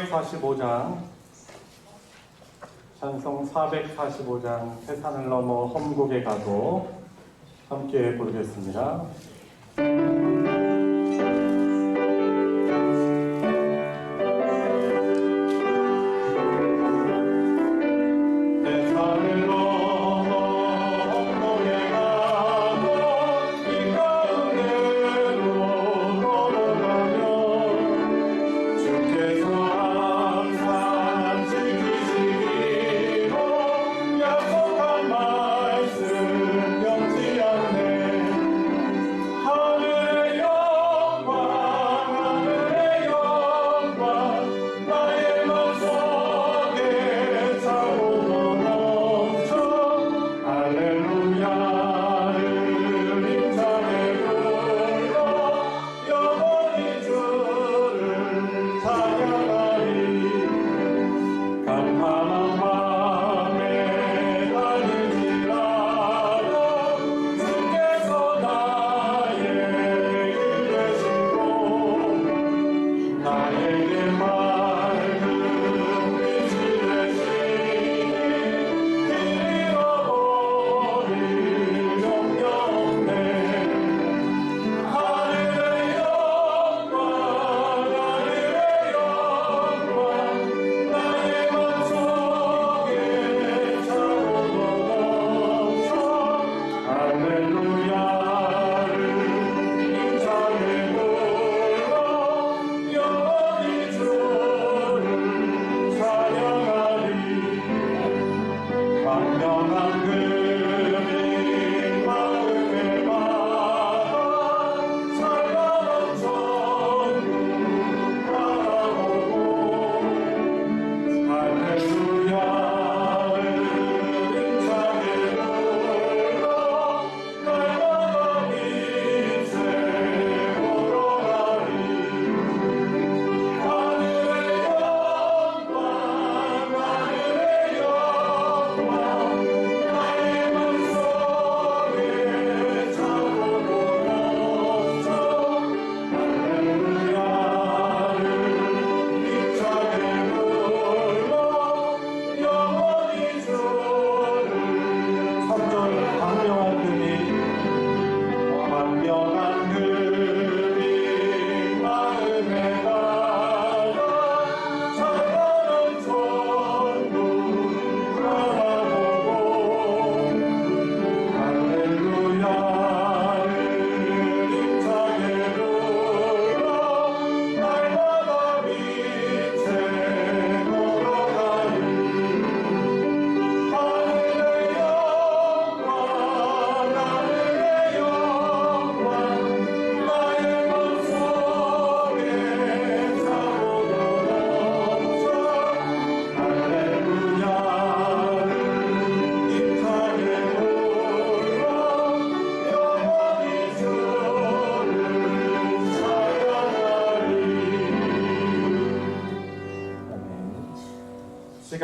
445장 찬송 445장 태산을 넘어 험곡에 가도 함께 부르겠습니다.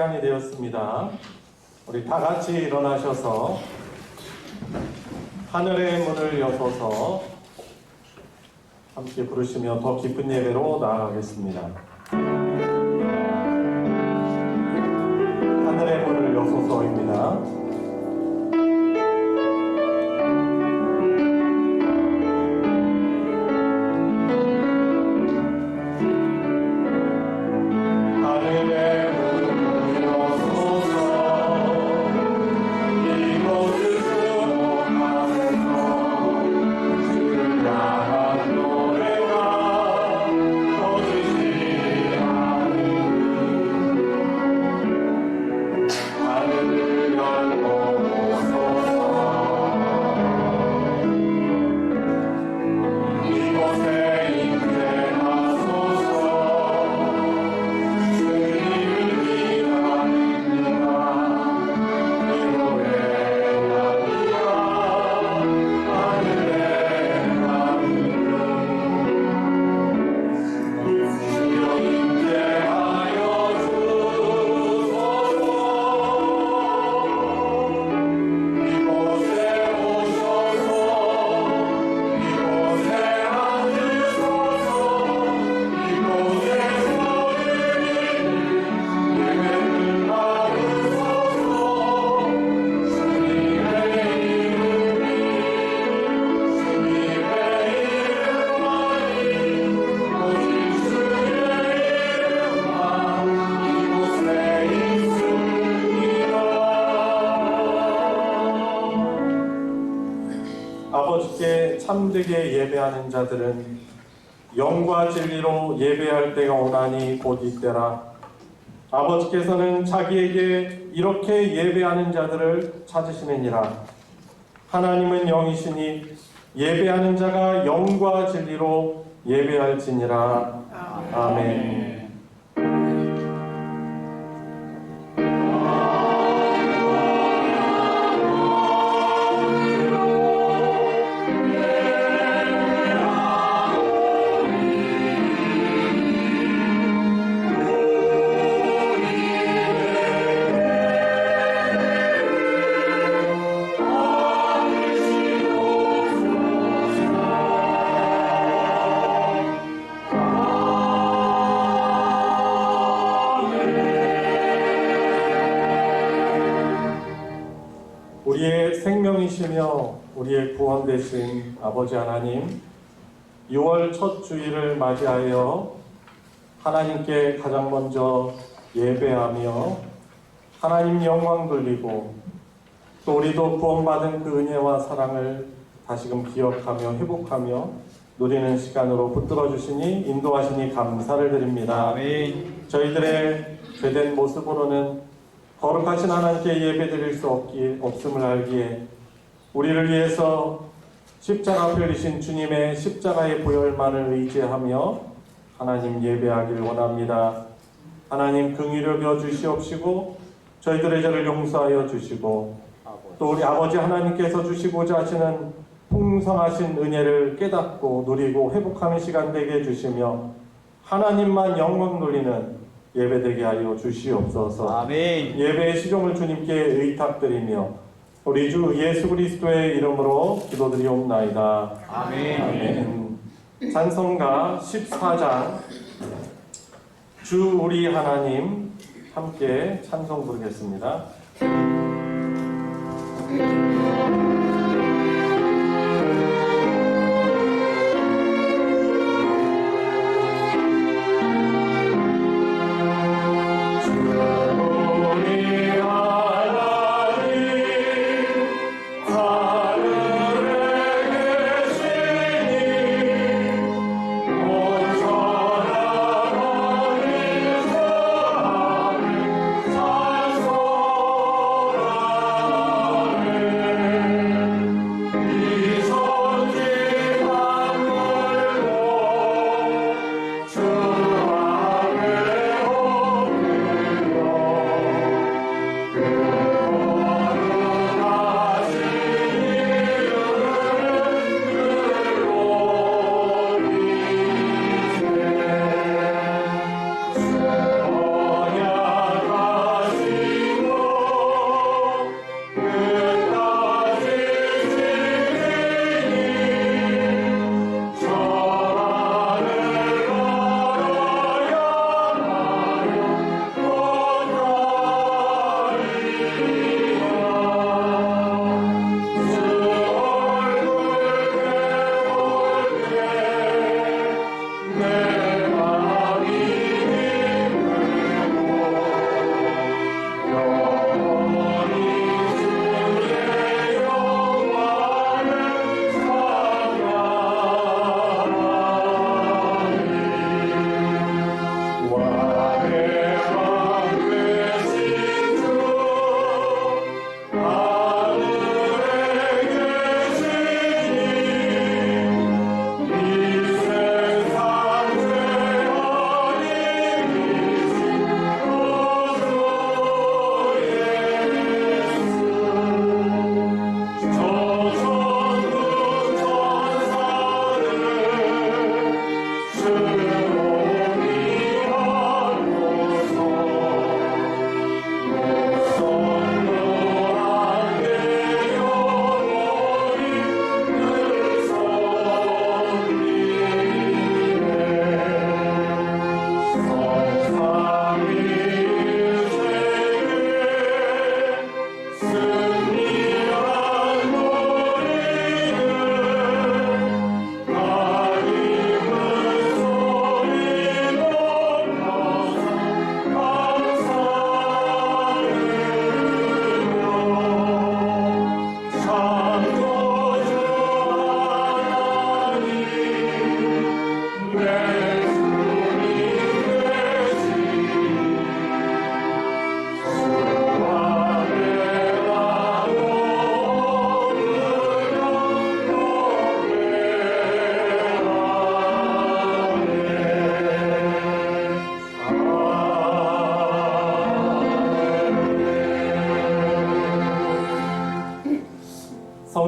시간이 되었습니다. 우리 다 같이 일어나셔서 하늘의 문을 여소서 함께 부르시며 더 깊은 예배로 나아가겠습니다. 하늘의 문을 여소서입니다. 하늘을 열고 참되게 예배하는 자들은 영과 진리로 예배할 때가 오나니 곧 이때라. 아버지께서는 자기에게 이렇게 예배하는 자들을 찾으시느니라. 하나님은 영이시니 예배하는 자가 영과 진리로 예배할지니라. 아멘. 우리의 생명이시며 우리의 구원 되신 아버지 하나님, 6월 첫 주일을 맞이하여 하나님께 가장 먼저 예배하며 하나님 영광 돌리고 또 우리도 구원받은 그 은혜와 사랑을 다시금 기억하며 회복하며 누리는 시간으로 붙들어 주시니 인도하시니 감사를 드립니다. 아멘. 저희들의 죄된 모습으로는 거룩하신 하나님께 예배드릴 수 없음을 알기에 우리를 위해서 십자가 앞에 흘리신 주님의 십자가의 보혈만을 의지하며 하나님 예배하기를 원합니다. 하나님 긍휼히 여겨 주시옵시고 저희들의 죄를 용서하여 주시고 또 우리 아버지 하나님께서 주시고자 하시는 풍성하신 은혜를 깨닫고 누리고 회복하는 시간 되게 해주시며 하나님만 영광 돌리는 예배되게 하여 주시옵소서. 아멘. 예배의 시종을 주님께 의탁드리며 우리 주 예수 그리스도의 이름으로 기도드리옵나이다. 아멘. 아멘. 찬송가 14장 주 우리 하나님 함께 찬송 부르겠습니다.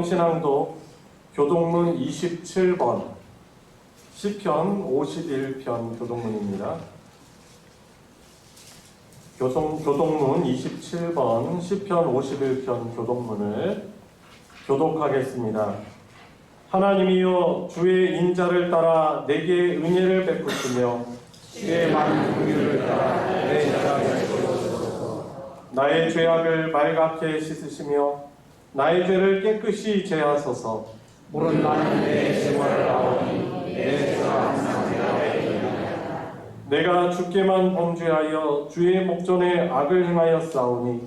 성신앙도 교동문 27번, 시편 51편 교동문입니다. 교동문 27번, 시편 51편 교동문을 교독하겠습니다. 하나님이여, 주의 인자를 따라 내게 은혜를 베푸시며 주의 많은 긍휼을 따라 내 자랑을 베푸소서. 나의 죄악을 말갛게 씻으시며 나의 죄를 깨끗이 제하소서. 물은 나는 내 생활을 아오니 내 죄가 항상 내가 내가 주께만 범죄하여 주의 목전에 악을 행하여 싸우니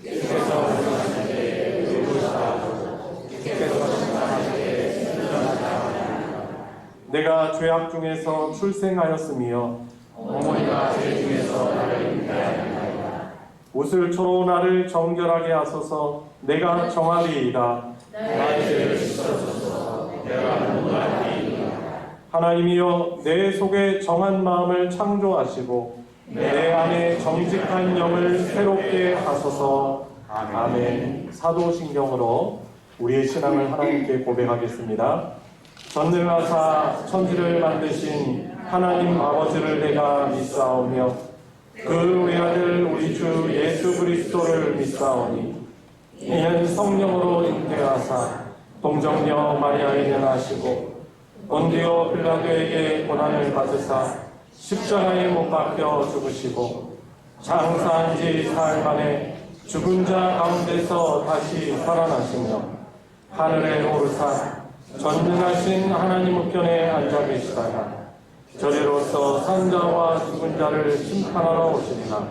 주께서 원하실 때 의로사하소서. 주께서 심판하실 때 순전하지 않으리라. 내가 죄악 중에서 출생하였으며 어머니가 죄 중에서 나를 잉태하였나이다. 옷을 초로 나를 정결하게 하소서. 내가 정하리이다. 나의 죄를 씻어주소서. 내가 눈물하리이다. 하나님이여, 내 속에 정한 마음을 창조하시고 내 안에 정직한 영을 새롭게 하소서. 아멘. 사도신경으로 우리의 신앙을 하나님께 고백하겠습니다. 전능하사 천지를 만드신 하나님 아버지를 내가 믿사오며 그 외아들 우리 주 예수 그리스도를 믿사오니 이는 성령으로 잉태하사 동정녀 마리아에게 나시고 본디오 빌라도에게 고난을 받으사 십자가에 못 박혀 죽으시고 장사한 지 사흘 만에 죽은 자 가운데서 다시 살아나시며 하늘에 오르사 전능하신 하나님 우편에 앉아 계시다가 저리로서 산자와 죽은 자를 심판하러 오시리라.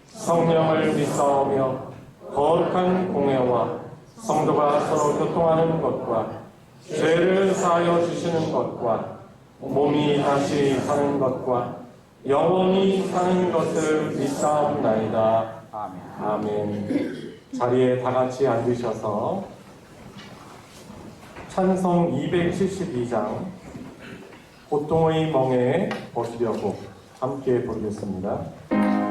성령을 믿사오며 거룩한 공회와 성도가 서로 교통하는 것과 죄를 사하여 주시는 것과 몸이 다시 사는 것과 영원히 사는 것을 믿사옵나이다. 아멘. 자리에 다 같이 앉으셔서 찬송 272장 고통의 멍에 벗으려고 함께 부르겠습니다. 아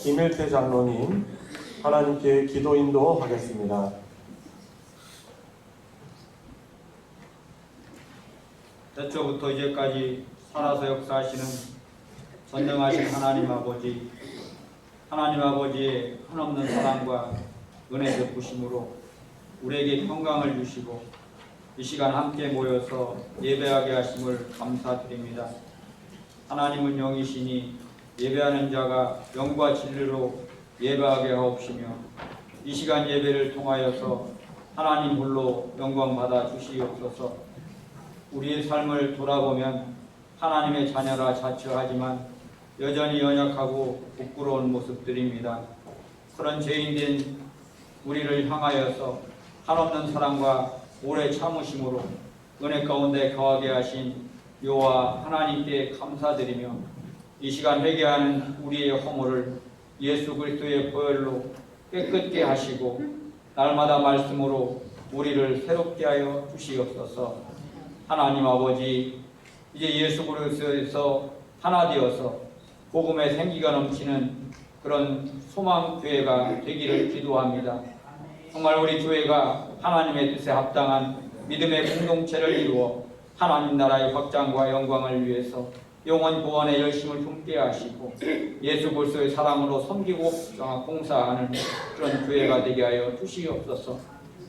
김일태 장로님 하나님께 기도 인도하겠습니다. 태초부터 이제까지 살아서 역사하시는 전능하신 하나님 아버지의 한없는 사랑과 은혜 베푸심으로 우리에게 평강을 주시고 이 시간 함께 모여서 예배하게 하심을 감사드립니다. 하나님은 영이시니 예배하는 자가 영과 진리로 예배하게 하옵시며 이 시간 예배를 통하여서 하나님 홀로 영광 받아 주시옵소서. 우리의 삶을 돌아보면 하나님의 자녀라 자처하지만 여전히 연약하고 부끄러운 모습들입니다. 그런 죄인된 우리를 향하여서 한없는 사랑과 오래 참으심으로 은혜 가운데 거하게 하신 여호와 하나님께 감사드리며 이 시간 회개하는 우리의 허물을 예수 그리스도의 보혈로 깨끗게 하시고 날마다 말씀으로 우리를 새롭게 하여 주시옵소서. 하나님 아버지, 이제 예수 그리스도에서 하나 되어서 복음의 생기가 넘치는 그런 소망 교회가 되기를 기도합니다. 정말 우리 교회가 하나님의 뜻에 합당한 믿음의 공동체를 이루어 하나님 나라의 확장과 영광을 위해서 영원 구원의 열심을 품게 하시고 예수 그리스도의 사랑으로 섬기고 봉사하는 그런 교회가 되게 하여 주시옵소서.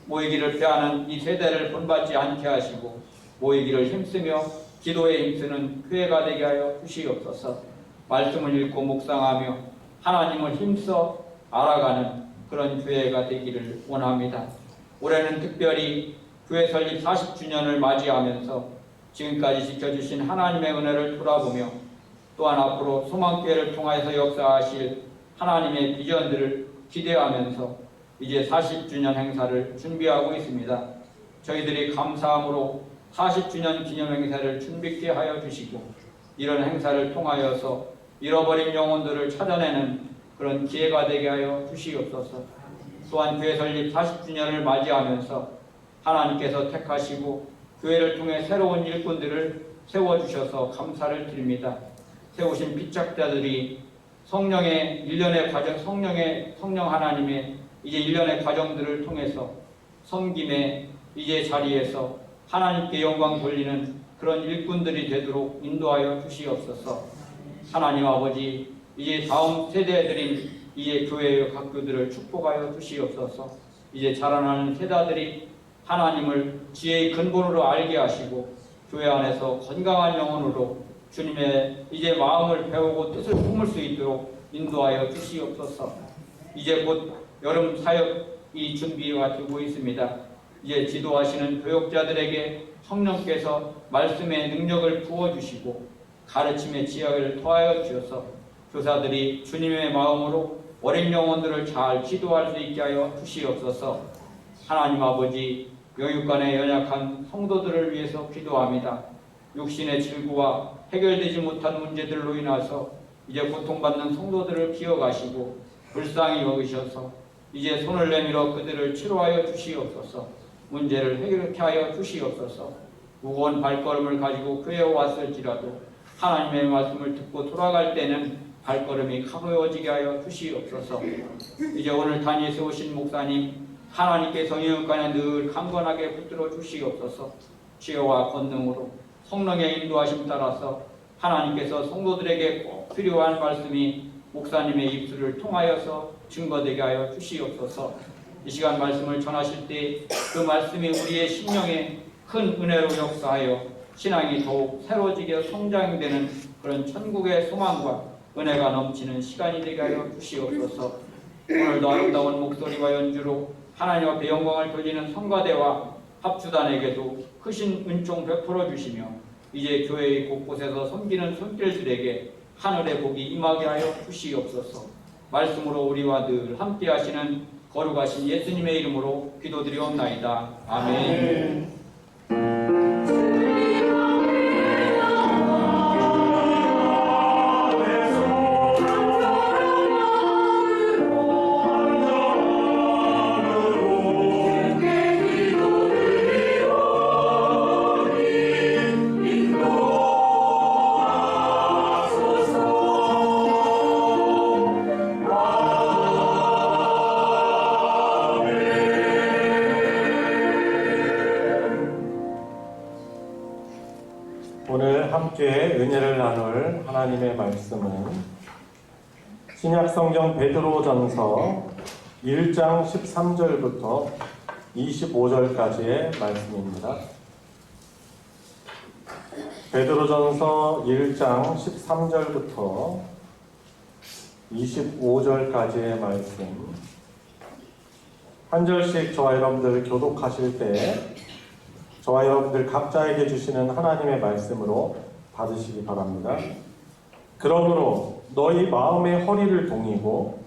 모이기를 피하는 이 세대를 본받지 않게 하시고 모이기를 힘쓰며 기도에 힘쓰는 교회가 되게 하여 주시옵소서. 말씀을 읽고 묵상하며 하나님을 힘써 알아가는 그런 교회가 되기를 원합니다. 올해는 특별히 교회 설립 40주년을 맞이하면서 지금까지 지켜주신 하나님의 은혜를 돌아보며 또한 앞으로 소망교회를 통하여서 역사하실 하나님의 비전들을 기대하면서 이제 40주년 행사를 준비하고 있습니다. 저희들이 감사함으로 40주년 기념 행사를 준비케 하여 주시고 이런 행사를 통하여서 잃어버린 영혼들을 찾아내는 그런 기회가 되게 하여 주시옵소서. 또한 교회 설립 40주년을 맞이하면서 하나님께서 택하시고 교회를 통해 새로운 일꾼들을 세워주셔서 감사를 드립니다. 세우신 피착자들이 성령의 일련의 과정, 성령 하나님의 이제 일련의 과정들을 통해서 섬김의 이제 자리에서 하나님께 영광 돌리는 그런 일꾼들이 되도록 인도하여 주시옵소서. 하나님 아버지, 이제 다음 세대들인 이제 교회의 학교들을 축복하여 주시옵소서. 이제 자라나는 세대들이 하나님을 지혜의 근본으로 알게 하시고 교회 안에서 건강한 영혼으로 주님의 이제 마음을 배우고 뜻을 품을 수 있도록 인도하여 주시옵소서. 이제 곧 여름 사역이 준비가 되고 있습니다. 이제 지도하시는 교역자들에게 성령께서 말씀의 능력을 부어주시고 가르침의 지혜를 더하여 주셔서 교사들이 주님의 마음으로 어린 영혼들을 잘 지도할 수 있게 하여 주시옵소서. 하나님 아버지, 영육간에 연약한 성도들을 위해서 기도합니다. 육신의 질구와 해결되지 못한 문제들로 인해서 이제 고통받는 성도들을 기억하시고 불쌍히 여기셔서 이제 손을 내밀어 그들을 치료하여 주시옵소서. 문제를 해결케 하여 주시옵소서. 무거운 발걸음을 가지고 교회에 왔을지라도 하나님의 말씀을 듣고 돌아갈 때는 발걸음이 가벼워지게 하여 주시옵소서. 이제 오늘 단위에 세우신 목사님 하나님께서 영육간에 늘 강건하게 붙들어 주시옵소서. 지혜와 권능으로 성령의 인도하심 따라서 하나님께서 성도들에게 꼭 필요한 말씀이 목사님의 입술을 통하여서 증거되게 하여 주시옵소서. 이 시간 말씀을 전하실 때 그 말씀이 우리의 심령에 큰 은혜로 역사하여 신앙이 더욱 새로워지게 성장되는 그런 천국의 소망과 은혜가 넘치는 시간이 되게 하여 주시옵소서. 오늘도 아름다운 목소리와 연주로 하나님 앞에 영광을 돌리는 성가대와 합주단에게도 크신 은총 베풀어 주시며 이제 교회의 곳곳에서 섬기는 손길들에게 하늘의 복이 임하게 하여 주시옵소서. 말씀으로 우리와 늘 함께 하시는 거룩하신 예수님의 이름으로 기도드리옵나이다. 아멘. 와 오늘 함께 은혜를 나눌 하나님의 말씀은 신약성경 베드로전서 1장 13절부터 25절까지의 말씀입니다. 베드로전서 1장 13절부터 25절까지의 말씀, 한 절씩 저와 여러분들 교독하실 때 저와 여러분들 각자에게 주시는 하나님의 말씀으로 받으시기 바랍니다. 그러므로 너희 마음의 허리를 동이고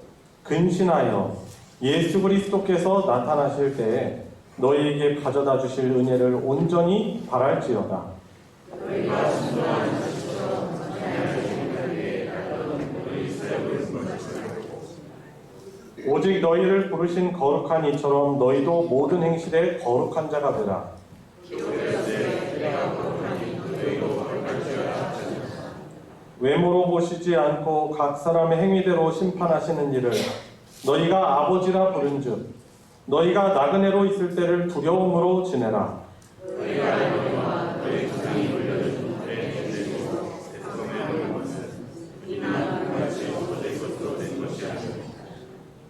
근신하여 예수 그리스도께서 나타나실 때에 너희에게 가져다 주실 은혜를 온전히 바랄지어다. 오직 너희를 부르신 거룩한 이처럼 너희도 모든 행실에 거룩한 자가 되라. 외모로 보시지 않고 각 사람의 행위대로 심판하시는 이를 너희가 아버지라 부른즉 너희가 나그네로 있을 때를 두려움으로 지내라.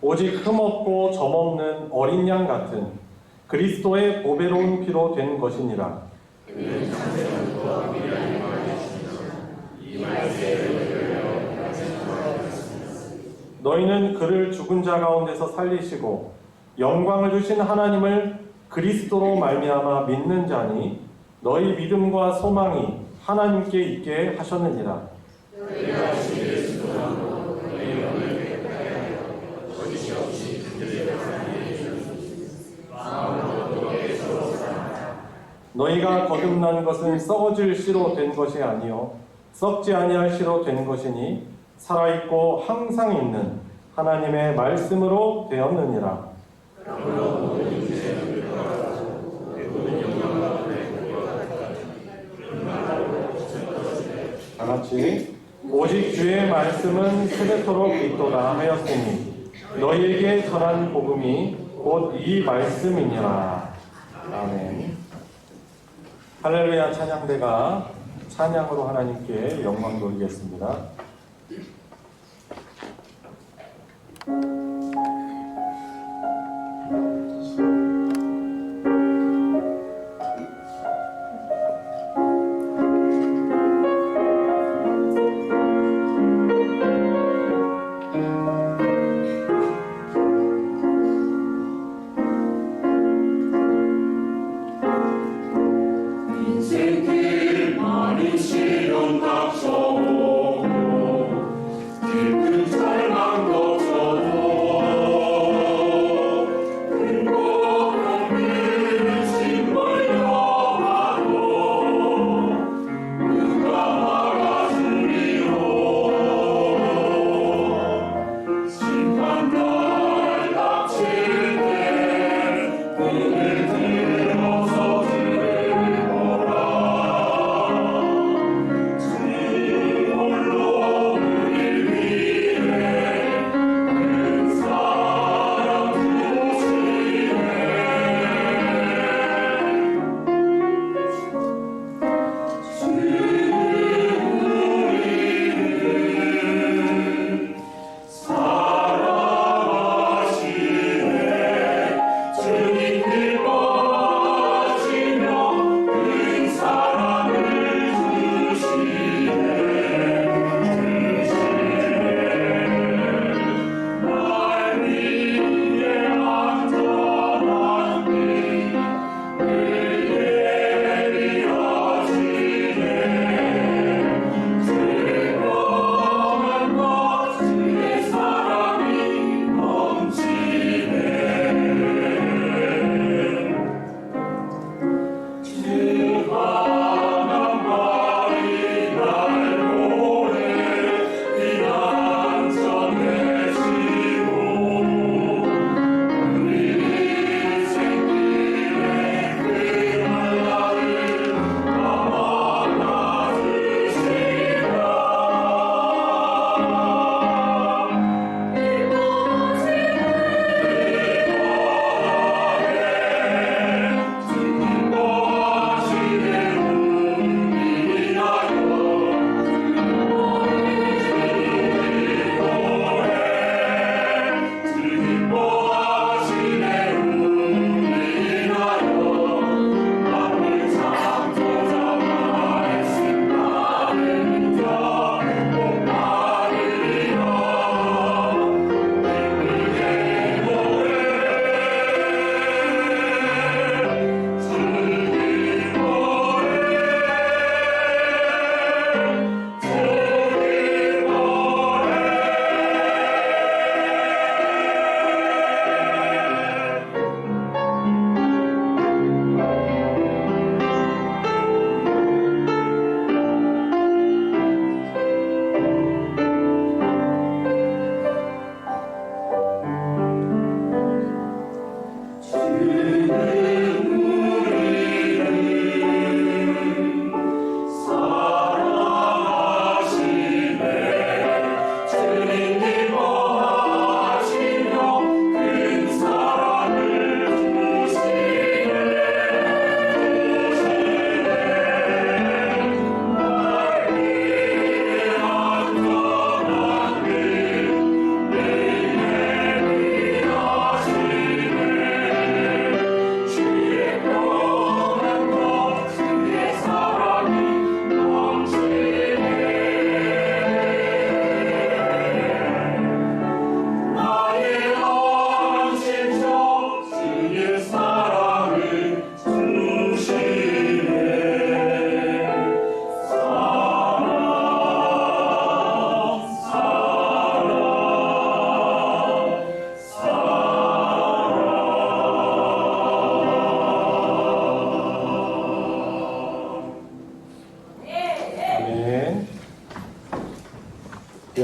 오직 흠없고 점없는 어린 양 같은 그리스도의 보배로운 피로 된 것이니라. 너희는 그를 죽은 자 가운데서 살리시고 영광을 주신 하나님을 그리스도로 말미암아 믿는 자니 너희 믿음과 소망이 하나님께 있게 하셨느니라. 너희가 거듭난 것은 썩어질 씨로 된 것이 아니요 썩지 아니할 씨로 된 것이니 살아있고 항상 있는 하나님의 말씀으로 되었느니라. 다 같이 오직 주의 말씀은 세대토록 있도다 하였으니 너희에게 전한 복음이 곧 이 말씀이니라. 아멘. 할렐루야 찬양대가 찬양으로 하나님께 영광 돌리겠습니다. 인생길 많은 시련 닥쳐오고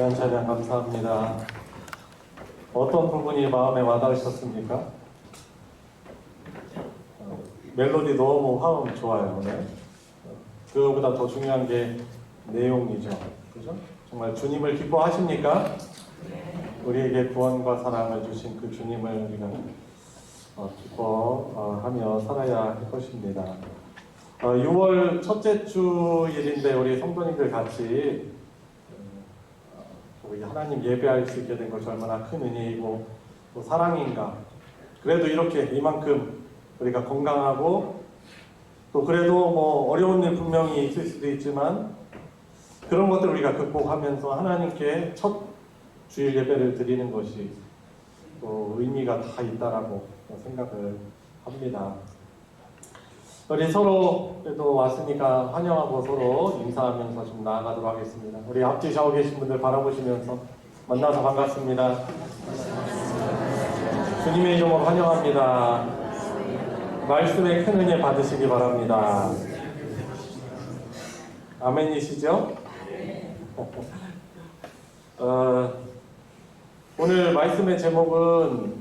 귀한 찬양 감사합니다. 어떤 부분이 마음에 와닿으셨습니까? 멜로디 너무 화음 좋아요. 오늘. 그거보다 더 중요한 게 내용이죠. 그죠? 정말 주님을 기뻐하십니까? 우리에게 구원과 사랑을 주신 그 주님을 우리가 기뻐하며 살아야 할 것입니다. 6월 첫째 주일인데 우리 성도님들 같이 우리 하나님 예배할 수 있게 된 것이 얼마나 큰 은혜이고 또 사랑인가. 그래도 이렇게 이만큼 우리가 건강하고 또 그래도 뭐 어려운 일 분명히 있을 수도 있지만 그런 것들을 우리가 극복하면서 하나님께 첫 주일 예배를 드리는 것이 또 의미가 다 있다라고 생각을 합니다. 우리 서로 그래도 왔으니까 환영하고 서로 인사하면서 좀 나아가도록 하겠습니다. 우리 앞뒤 좌우 계신 분들 바라보시면서 만나서 반갑습니다. 주님의 이름으로 환영합니다. 말씀의 큰 은혜 받으시기 바랍니다. 아멘이시죠? 오늘 말씀의 제목은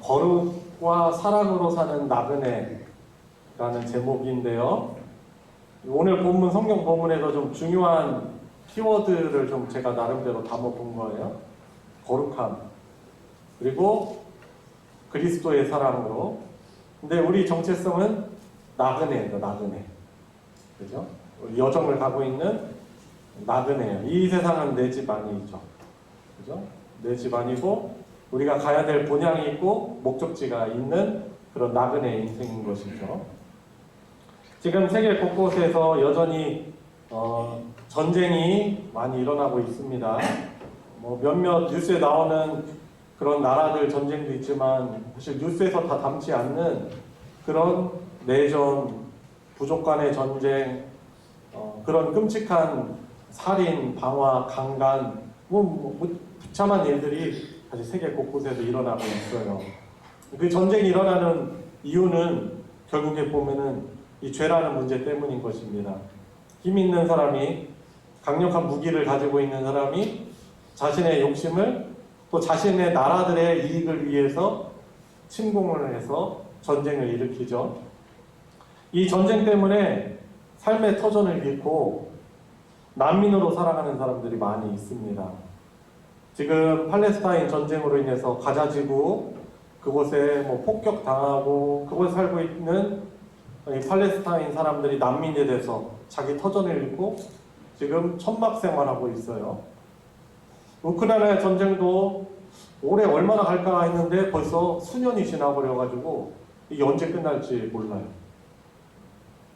거룩과 사랑으로 사는 나그네라는 제목인데요. 오늘 본문 성경 본문에서 좀 중요한 키워드를 좀 제가 나름대로 담아본 거예요. 거룩함 그리고 그리스도의 사랑으로. 근데 우리 정체성은 나그네예요. 나그네. 그죠? 여정을 가고 있는 나그네예요. 이 세상은 내 집 아니죠. 그죠? 내 집 아니고 우리가 가야 될 본향이 있고 목적지가 있는 그런 나그네 인생인 것이죠. 지금 세계 곳곳에서 여전히 전쟁이 많이 일어나고 있습니다. 뭐 몇몇 뉴스에 나오는 그런 나라들 전쟁도 있지만 사실 뉴스에서 다 담지 않는 그런 내전, 부족 간의 전쟁, 그런 끔찍한 살인, 방화, 강간, 비참한 일들이 사실 세계 곳곳에서 일어나고 있어요. 그 전쟁이 일어나는 이유는 결국에 보면은 이 죄라는 문제 때문인 것입니다. 힘 있는 사람이, 강력한 무기를 가지고 있는 사람이 자신의 욕심을 또 자신의 나라들의 이익을 위해서 침공을 해서 전쟁을 일으키죠. 이 전쟁 때문에 삶의 터전을 잃고 난민으로 살아가는 사람들이 많이 있습니다. 지금 팔레스타인 전쟁으로 인해서 가자지구 그곳에 뭐 폭격당하고 그곳에 살고 있는 이 팔레스타인 사람들이 난민이 돼서 자기 터전을 잃고 지금 천막 생활하고 있어요. 우크라이나 전쟁도 올해 얼마나 갈까 했는데 벌써 수년이 지나버려가지고 이게 언제 끝날지 몰라요.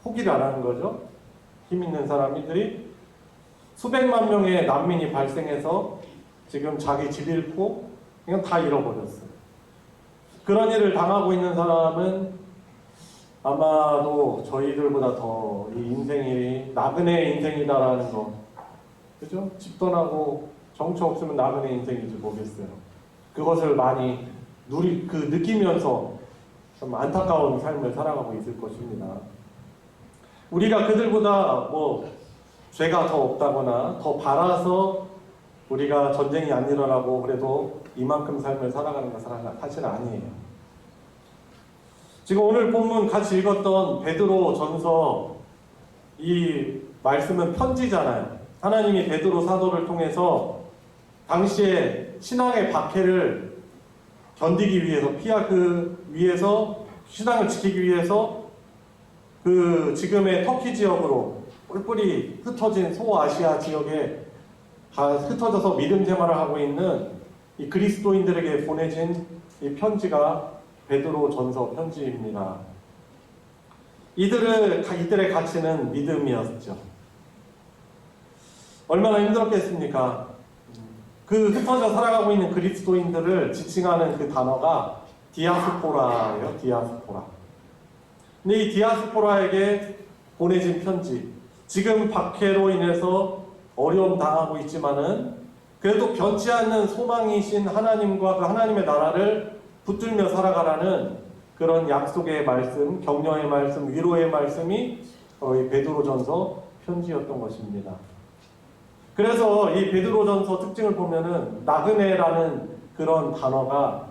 포기를 안 하는 거죠. 힘 있는 사람들이 수백만 명의 난민이 발생해서 지금 자기 집 잃고 그냥 다 잃어버렸어요. 그런 일을 당하고 있는 사람은 아마도 저희들보다 더 이 인생이 나그네 인생이다라는 거, 그죠? 집 떠나고 정처 없으면 나그네 인생인지 모르겠어요. 그것을 많이 느끼면서 좀 안타까운 삶을 살아가고 있을 것입니다. 우리가 그들보다 뭐 죄가 더 없다거나 더 바라서 우리가 전쟁이 안 일어나고 그래도 이만큼 삶을 살아가는 것은 사실 아니에요. 지금 오늘 본문 같이 읽었던 베드로 전서 이 말씀은 편지잖아요. 하나님이 베드로 사도를 통해서 당시에 신앙의 박해를 견디기 위해서 위해서 신앙을 지키기 위해서 그 지금의 터키 지역으로 뿔뿔이 흩어진 소아시아 지역에 다 흩어져서 믿음 생활을 하고 있는 이 그리스도인들에게 보내진 이 편지가 베드로 전서 편지입니다. 이들의 가치는 믿음이었죠. 얼마나 힘들었겠습니까? 그 흩어져 살아가고 있는 그리스도인들을 지칭하는 그 단어가 디아스포라예요. 디아스포라. 근데 이 디아스포라에게 보내진 편지, 지금 박해로 인해서 어려움 당하고 있지만은 그래도 변치 않는 소망이신 하나님과 그 하나님의 나라를 붙들며 살아가라는 그런 약속의 말씀, 격려의 말씀, 위로의 말씀이 베드로전서 편지였던 것입니다. 그래서 이 베드로전서 특징을 보면은 나그네라는 그런 단어가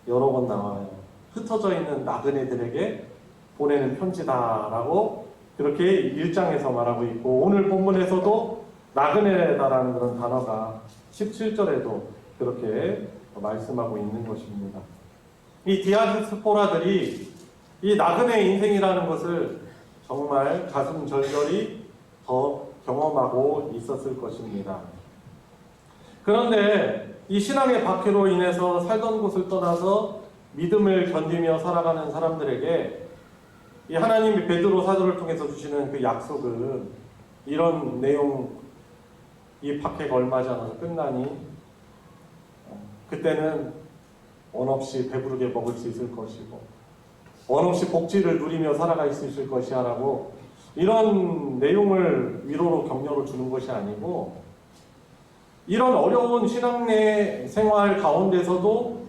여러 번 나와요. 흩어져 있는 나그네들에게 보내는 편지다라고 그렇게 1장에서 말하고 있고, 오늘 본문에서도 나그네다라는 그런 단어가 17절에도 그렇게 말씀하고 있는 것입니다. 이 디아스포라들이 이 나그네 인생이라는 것을 정말 가슴 절절히 더 경험하고 있었을 것입니다. 그런데 이 신앙의 박해로 인해서 살던 곳을 떠나서 믿음을 견디며 살아가는 사람들에게 이 하나님이 베드로 사도를 통해서 주시는 그 약속은 이런 내용, 이 박해가 얼마 지나서 끝나니 그때는 원 없이 배부르게 먹을 수 있을 것이고 원 없이 복지를 누리며 살아갈 수 있을 것이야 라고 이런 내용을 위로로 격려로 주는 것이 아니고, 이런 어려운 신앙의 생활 가운데서도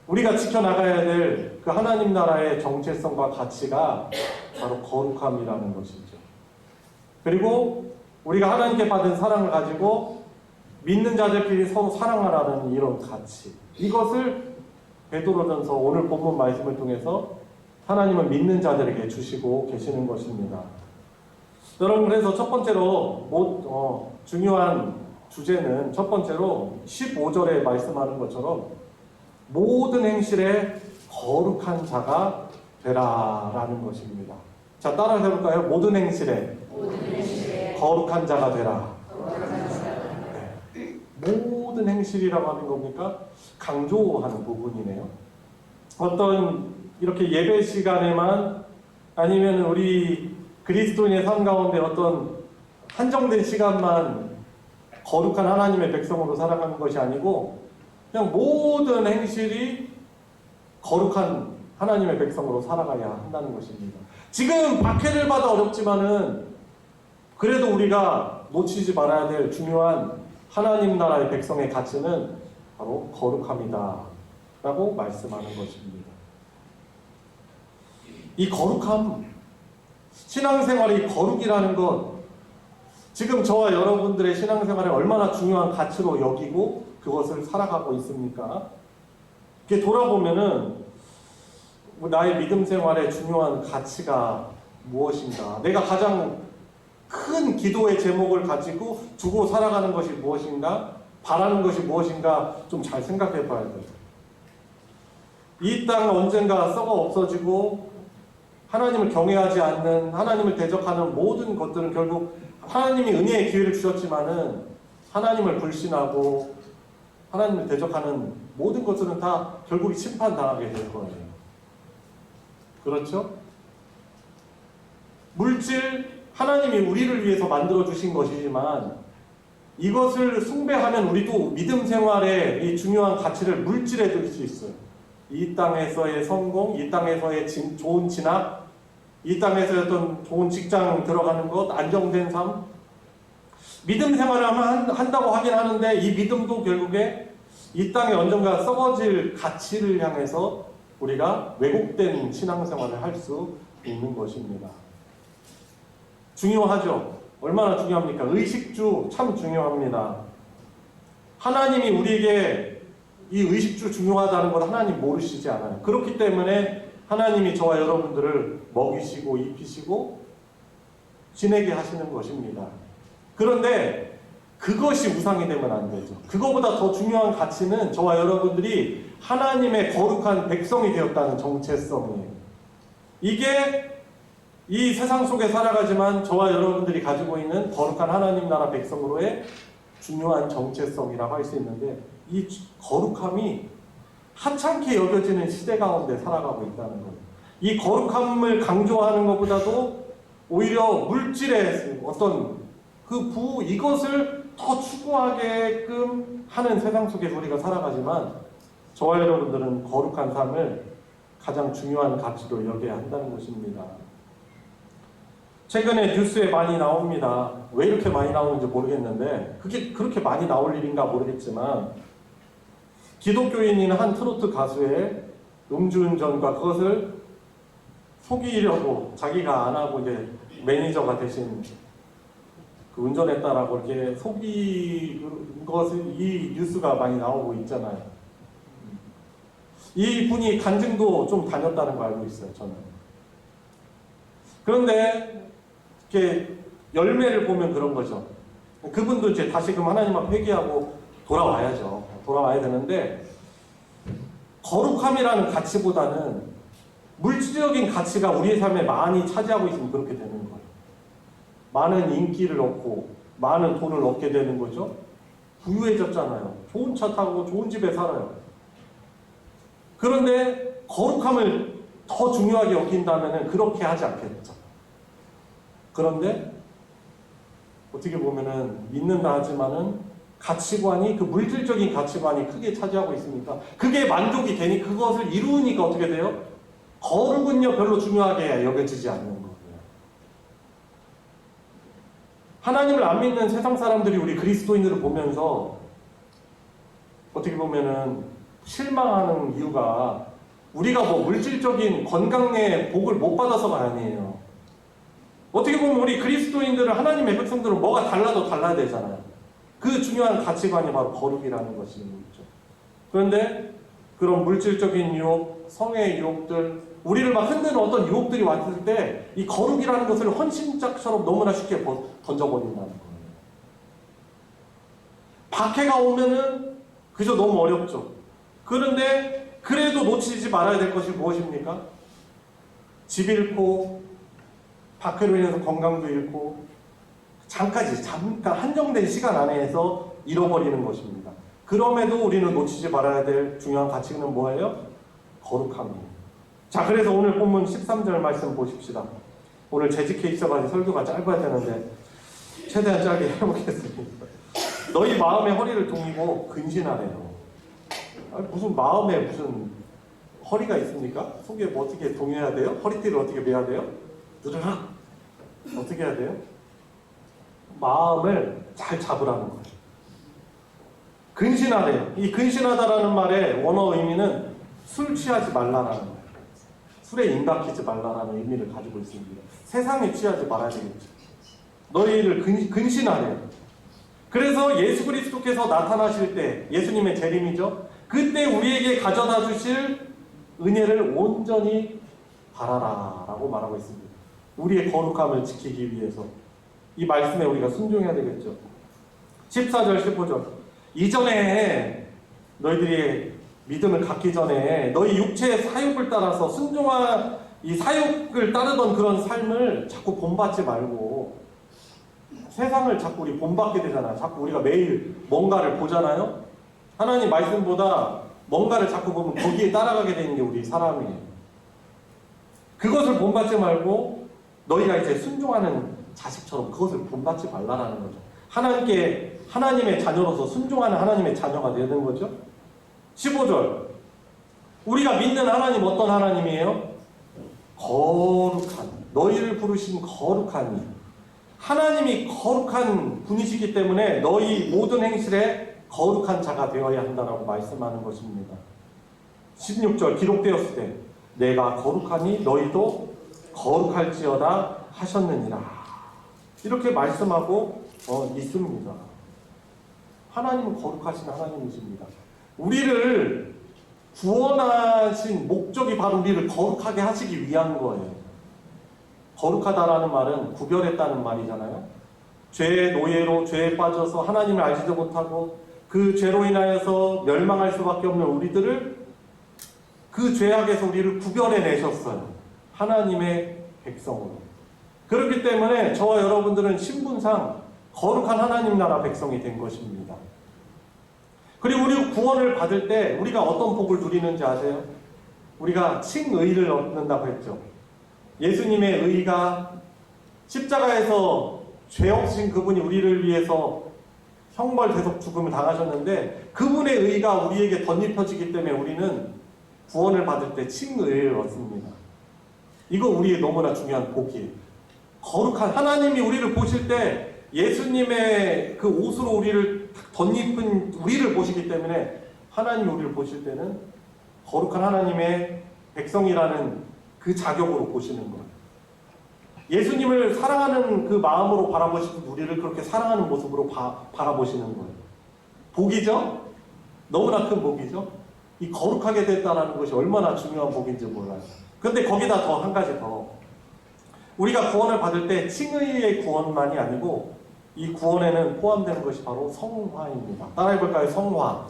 우리가 지켜나가야 될 그 하나님 나라의 정체성과 가치가 바로 거룩함이라는 것이죠. 그리고 우리가 하나님께 받은 사랑을 가지고 믿는 자들끼리 서로 사랑하라는 이런 가치, 이것을 베드로전서 오늘 본문 말씀을 통해서 하나님은 믿는 자들에게 주시고 계시는 것입니다. 여러분, 그래서 첫 번째로 중요한 주제는 첫 번째로 15절에 말씀하는 것처럼 모든 행실에 거룩한 자가 되라라는 것입니다. 자, 따라서 해볼까요? 모든 행실에 거룩한 자가 되라. 네. 모든 행실이라고 하는 겁니까? 강조하는 부분이네요. 어떤 이렇게 예배 시간에만, 아니면 우리 그리스도인의 삶 가운데 어떤 한정된 시간만 거룩한 하나님의 백성으로 살아가는 것이 아니고 그냥 모든 행실이 거룩한 하나님의 백성으로 살아가야 한다는 것입니다. 지금 박해를 받아 어렵지만은 그래도 우리가 놓치지 말아야 될 중요한 하나님 나라의 백성의 가치는 바로 거룩함이다 라고 말씀하는 것입니다. 이 거룩함, 신앙생활의 거룩이라는 것, 지금 저와 여러분들의 신앙생활에 얼마나 중요한 가치로 여기고 그것을 살아가고 있습니까? 이렇게 돌아보면은 나의 믿음 생활의 중요한 가치가 무엇인가? 내가 가장 큰 기도의 제목을 가지고 두고 살아가는 것이 무엇인가? 바라는 것이 무엇인가? 좀 잘 생각해 봐야 돼요. 이 땅은 언젠가 썩어 없어지고 하나님을 경외하지 않는, 하나님을 대적하는 모든 것들은 결국 하나님이 은혜의 기회를 주셨지만은 하나님을 불신하고 하나님을 대적하는 모든 것들은 다 결국 심판당하게 될 거예요. 그렇죠? 물질, 하나님이 우리를 위해서 만들어주신 것이지만 이것을 숭배하면 우리도 믿음 생활의 이 중요한 가치를 물질에 둘 수 있어요. 이 땅에서의 성공, 이 땅에서의 좋은 진학, 이 땅에서 어떤 좋은 직장 들어가는 것, 안정된 삶, 믿음 생활을 한다고 하긴 하는데 이 믿음도 결국에 이 땅에 언젠가 썩어질 가치를 향해서 우리가 왜곡된 신앙생활을 할 수 있는 것입니다. 중요하죠? 얼마나 중요합니까? 의식주 참 중요합니다. 하나님이 우리에게 이 의식주 중요하다는 걸 하나님 모르시지 않아요. 그렇기 때문에 하나님이 저와 여러분들을 먹이시고 입히시고 지내게 하시는 것입니다. 그런데 그것이 우상이 되면 안 되죠. 그거보다 더 중요한 가치는 저와 여러분들이 하나님의 거룩한 백성이 되었다는 정체성이에요. 이게 이 세상 속에 살아가지만 저와 여러분들이 가지고 있는 거룩한 하나님 나라 백성으로의 중요한 정체성이라고 할 수 있는데, 이 거룩함이 하찮게 여겨지는 시대 가운데 살아가고 있다는 거예요. 이 거룩함을 강조하는 것보다도 오히려 물질의 어떤 이것을 더 추구하게끔 하는 세상 속에서 우리가 살아가지만 저와 여러분들은 거룩한 삶을 가장 중요한 가치로 여겨야 한다는 것입니다. 최근에 뉴스에 많이 나옵니다. 왜 이렇게 많이 나오는지 모르겠는데 그게 그렇게 많이 나올 일인가 모르겠지만 기독교인인 한 트로트 가수의 음주운전과 그것을 속이려고 자기가 안 하고 이제 매니저가 되신 그 운전했다라고 이렇게 속인 것을 이 뉴스가 많이 나오고 있잖아요. 이 분이 간증도 좀 다녔다는 거 알고 있어요, 저는. 그런데 이렇게 열매를 보면 그런 거죠. 그분도 이제 다시금 하나님 앞 회개하고 돌아와야죠. 돌아와야 되는데 거룩함이라는 가치보다는 물질적인 가치가 우리의 삶에 많이 차지하고 있으면 그렇게 되는 거예요. 많은 인기를 얻고 많은 돈을 얻게 되는 거죠. 부유해졌잖아요. 좋은 차 타고 좋은 집에 살아요. 그런데 거룩함을 더 중요하게 여긴다면 그렇게 하지 않겠죠. 그런데 어떻게 보면은 믿는다 하지만은 가치관이, 그 물질적인 가치관이 크게 차지하고 있으니까 그게 만족이 되니 그것을 이루니까 어떻게 돼요? 거룩은요 별로 중요하게 여겨지지 않는 거예요. 하나님을 안 믿는 세상 사람들이 우리 그리스도인들을 보면서 어떻게 보면은 실망하는 이유가 우리가 뭐 물질적인 건강의 복을 못 받아서가 아니에요. 어떻게 보면 우리 그리스도인들은, 하나님의 백성들은 뭐가 달라도 달라야 되잖아요. 그 중요한 가치관이 바로 거룩이라는 것이죠. 그런데 그런 물질적인 유혹, 성의 유혹들, 우리를 막 흔드는 어떤 유혹들이 왔을 때 이 거룩이라는 것을 헌신짝처럼 너무나 쉽게 던져버린다는 거예요. 박해가 오면은 그저 너무 어렵죠. 그런데 그래도 놓치지 말아야 될 것이 무엇입니까? 집 잃고, 박해로 인해서 건강도 잃고, 잠깐 한정된 시간 안에서 잃어버리는 것입니다. 그럼에도 우리는 놓치지 말아야 될 중요한 가치는 뭐예요? 거룩함이에요. 자, 그래서 오늘 본문 13절 말씀 보십시다. 오늘 재직해 있어가지고 설교가 짧아야 되는데 최대한 짧게 해보겠습니다. 너희 마음의 허리를 동이고 근신하래요. 아니, 무슨 마음에 무슨 허리가 있습니까? 속에 뭐 어떻게 동여야 돼요? 허리띠를 어떻게 매야 돼요? 느르륵 어떻게 해야 돼요? 마음을 잘 잡으라는 거예요. 근신하래요. 이 근신하다라는 말의 원어 의미는 술 취하지 말라라는 거예요. 술에 임박히지 말라라는 의미를 가지고 있습니다. 세상에 취하지 말아야 되겠죠. 너희를 근신하래요. 그래서 예수 그리스도께서 나타나실 때, 예수님의 재림이죠. 그때 우리에게 가져다 주실 은혜를 온전히 바라라 라고 말하고 있습니다. 우리의 거룩함을 지키기 위해서 이 말씀에 우리가 순종해야 되겠죠. 14절 15절 이전에 너희들이 믿음을 갖기 전에 너희 육체의 사욕을 따라서 순종한 이 사욕을 따르던 그런 삶을 자꾸 본받지 말고, 세상을 자꾸 우리 본받게 되잖아요. 자꾸 우리가 매일 뭔가를 보잖아요. 하나님 말씀보다 뭔가를 자꾸 보면 거기에 따라가게 되는 게 우리 사람이에요. 그것을 본받지 말고 너희가 이제 순종하는 자식처럼 그것을 본받지 말라라는 거죠. 하나님께, 하나님의 자녀로서 순종하는 하나님의 자녀가 되는 거죠. 15절 우리가 믿는 하나님 어떤 하나님이에요? 거룩한, 너희를 부르신 거룩한 이, 하나님이 거룩한 분이시기 때문에 너희 모든 행실에 거룩한 자가 되어야 한다라고 말씀하는 것입니다. 16절 기록되었을 때 내가 거룩하니 너희도 거룩할지어다 하셨느니라, 이렇게 말씀하고 있습니다. 하나님은 거룩하신 하나님이십니다. 우리를 구원하신 목적이 바로 우리를 거룩하게 하시기 위한 거예요. 거룩하다라는 말은 구별했다는 말이잖아요. 죄의 노예로 죄에 빠져서 하나님을 알지도 못하고 그 죄로 인하여서 멸망할 수밖에 없는 우리들을, 그 죄악에서 우리를 구별해내셨어요. 하나님의 백성으로. 그렇기 때문에 저와 여러분들은 신분상 거룩한 하나님 나라 백성이 된 것입니다. 그리고 우리 구원을 받을 때 우리가 어떤 복을 누리는지 아세요? 우리가 칭의를 얻는다고 했죠. 예수님의 의가 십자가에서 죄 없으신 그분이 우리를 위해서 형벌 대속 죽음을 당하셨는데 그분의 의가 우리에게 덧입혀지기 때문에 우리는 구원을 받을 때 칭의를 얻습니다. 이거 우리의 너무나 중요한 복이에요. 거룩한 하나님이 우리를 보실 때 예수님의 그 옷으로 우리를 덧입은 우리를 보시기 때문에 하나님이 우리를 보실 때는 거룩한 하나님의 백성이라는 그 자격으로 보시는 거예요. 예수님을 사랑하는 그 마음으로 바라보시고 우리를 그렇게 사랑하는 모습으로 바라보시는 거예요. 복이죠? 너무나 큰 복이죠? 이 거룩하게 됐다는 것이 얼마나 중요한 복인지 몰라요. 근데 거기다 더 한 가지 더. 우리가 구원을 받을 때 칭의의 구원만이 아니고 이 구원에는 포함되는 것이 바로 성화입니다. 따라해볼까요? 성화.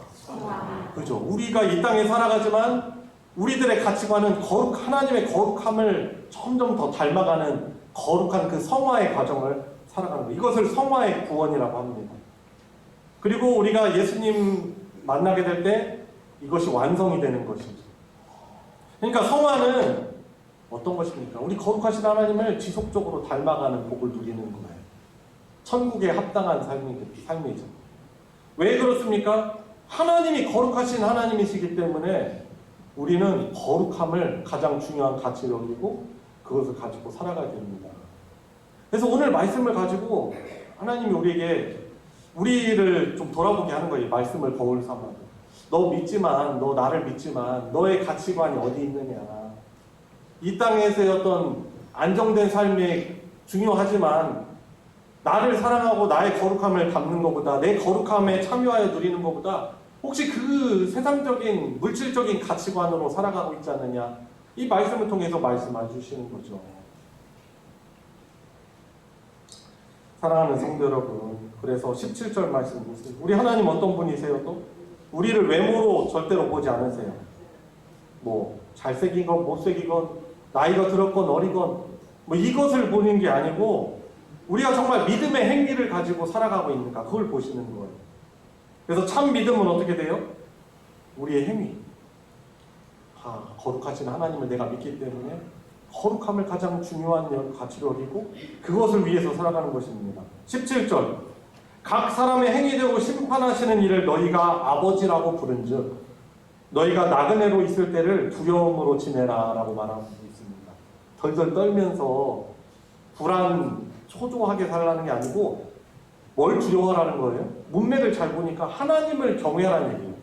그죠? 우리가 이 땅에 살아가지만 우리들의 가치관은 하나님의 거룩함을 점점 더 닮아가는 거룩한 그 성화의 과정을 살아가는 거예요. 이것을 성화의 구원이라고 합니다. 그리고 우리가 예수님 만나게 될 때 이것이 완성이 되는 것이죠. 그러니까 성화는 어떤 것입니까? 우리 거룩하신 하나님을 지속적으로 닮아가는 복을 누리는 거예요. 천국에 합당한 삶이죠. 왜 그렇습니까? 하나님이 거룩하신 하나님이시기 때문에 우리는 거룩함을 가장 중요한 가치로 여기고 그것을 가지고 살아가야 됩니다. 그래서 오늘 말씀을 가지고 하나님이 우리를 좀 돌아보게 하는 거예요. 말씀을 거울 삼아도. 너 나를 믿지만 너의 가치관이 어디 있느냐. 이 땅에서의 어떤 안정된 삶이 중요하지만 나를 사랑하고 나의 거룩함을 담는 것보다 내 거룩함에 참여하여 누리는 것보다 혹시 그 세상적인 물질적인 가치관으로 살아가고 있지 않느냐. 이 말씀을 통해서 말씀해 주시는 거죠. 사랑하는 성도 여러분, 그래서 17절 말씀 보세요. 우리 하나님 어떤 분이세요? 또 우리를 외모로 절대로 보지 않으세요. 뭐 잘생기건 못생기건 나이가 들었건 어리건 뭐 이것을 보는 게 아니고 우리가 정말 믿음의 행위를 가지고 살아가고 있는가 그걸 보시는 거예요. 그래서 참 믿음은 어떻게 돼요? 우리의 행위. 거룩하신 하나님을 내가 믿기 때문에 거룩함을 가장 중요한 가치로 여기고 그것을 위해서 살아가는 것입니다. 17절 각 사람의 행위대로 심판하시는 이를 너희가 아버지라고 부른즉 너희가 나그네로 있을 때를 두려움으로 지내라 라고 말하고 있습니다. 덜덜 떨면서 초조하게 살라는 게 아니고 뭘 두려워하라는 거예요? 문맥을 잘 보니까 하나님을 경외하라는 얘기예요.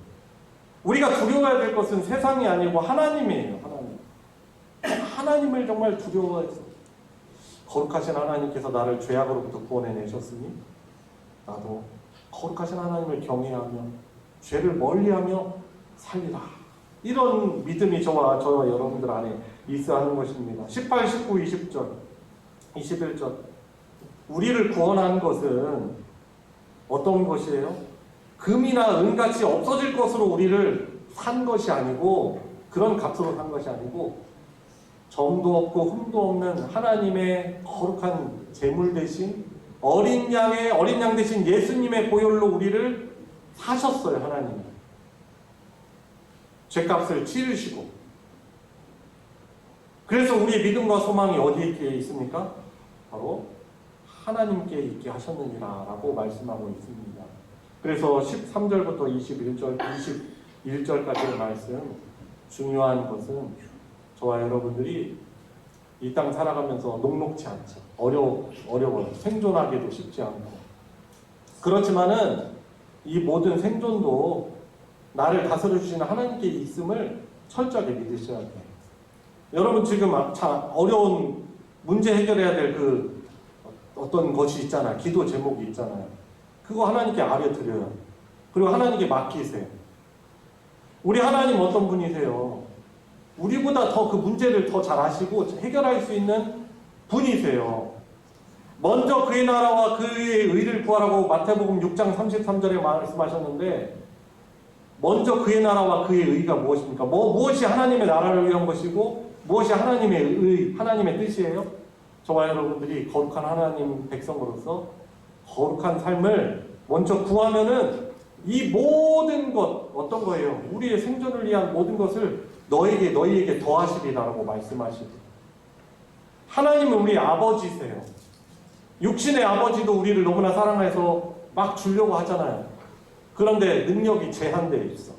우리가 두려워해야 될 것은 세상이 아니고 하나님이에요. 하나님을 정말 두려워해서 거룩하신 하나님께서 나를 죄악으로부터 구원해내셨으니 나도 거룩하신 하나님을 경외하며 죄를 멀리하며 살리라. 이런 믿음이 저와 여러분들 안에 있어야 하는 것입니다. 18, 19, 20절 21절 우리를 구원한 것은 어떤 것이에요? 금이나 은같이 없어질 것으로 우리를 산 것이 아니고 그런 값으로 산 것이 아니고 점도 없고 흠도 없는 하나님의 거룩한 제물 대신 어린 양 대신 예수님의 보혈로 우리를 사셨어요. 하나님이 죄값을 치르시고. 그래서 우리의 믿음과 소망이 어디에 있습니까? 바로 하나님께 있게 하셨느니라 라고 말씀하고 있습니다. 그래서 13절부터 21절까지의 말씀 중요한 것은 저와 여러분들이 이 땅 살아가면서 녹록지 않죠. 어려워요. 생존하기도 쉽지 않고. 그렇지만은 이 모든 생존도 나를 다스려 주시는 하나님께 있음을 철저하게 믿으셔야 돼요. 여러분 지금 어려운 문제 해결해야 될 그 어떤 것이 있잖아요. 기도 제목이 있잖아요. 그거 하나님께 아뢰드려요. 그리고 하나님께 맡기세요. 우리 하나님 어떤 분이세요? 우리보다 더 그 문제를 더 잘 아시고 해결할 수 있는 분이세요. 먼저 그의 나라와 그의 의를 구하라고 마태복음 6장 33절에 말씀하셨는데 먼저 그의 나라와 그의 의가 무엇입니까? 무엇이 하나님의 나라를 위한 것이고 무엇이 하나님의 뜻이에요? 저와 여러분들이 거룩한 하나님 백성으로서 거룩한 삶을 먼저 구하면은 이 모든 것 어떤 거예요? 우리의 생존을 위한 모든 것을 너희에게 더하시리라고 말씀하시고 하나님은 우리 아버지세요. 육신의 아버지도 우리를 너무나 사랑해서 막 주려고 하잖아요. 그런데 능력이 제한되어 있어.